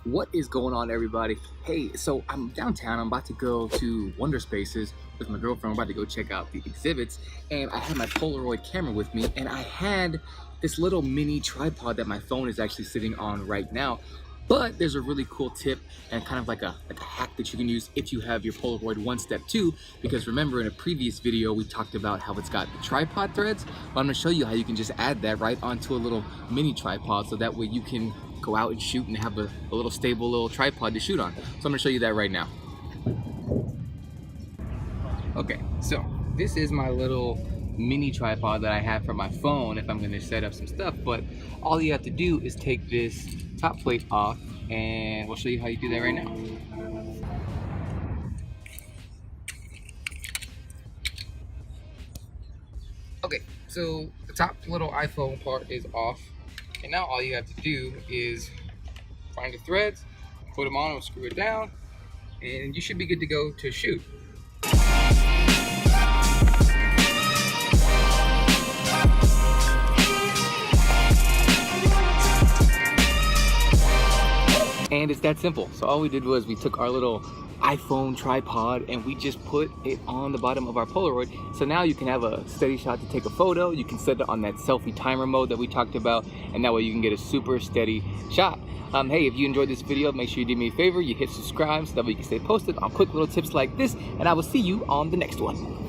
What is going on, everybody? Hey, so I'm downtown. I'm about to go to Wonder Spaces with my girlfriend. We're about to go check out the exhibits, and I had my Polaroid camera with me, and I had this little mini tripod that my phone is actually sitting on right now. But there's a really cool tip and kind of like a hack that you can use if you have your Polaroid OneStep2, because remember in a previous video we talked about how it's got the tripod threads. Well, I'm going to show you how you can just add that right onto a little mini tripod, so that way you can go out and shoot and have a little stable little tripod to shoot on. So I'm going to show you that right now. Okay, so this is my little mini tripod that I have for my phone if I'm going to set up some stuff, but all you have to do is take this top plate off, and we'll show you how you do that right now. Okay, so the top little iPhone part is off, and now all you have to do is find the threads, put them on and screw it down, and you should be good to go to shoot. And it's that simple. So all we did was we took our little iPhone tripod and we just put it on the bottom of our Polaroid. So now you can have a steady shot to take a photo. You can set it on that selfie timer mode that we talked about, and that way you can get a super steady shot. Hey, if you enjoyed this video, make sure you do me a favor. You hit subscribe so that way you can stay posted on quick little tips like this, and I will see you on the next one.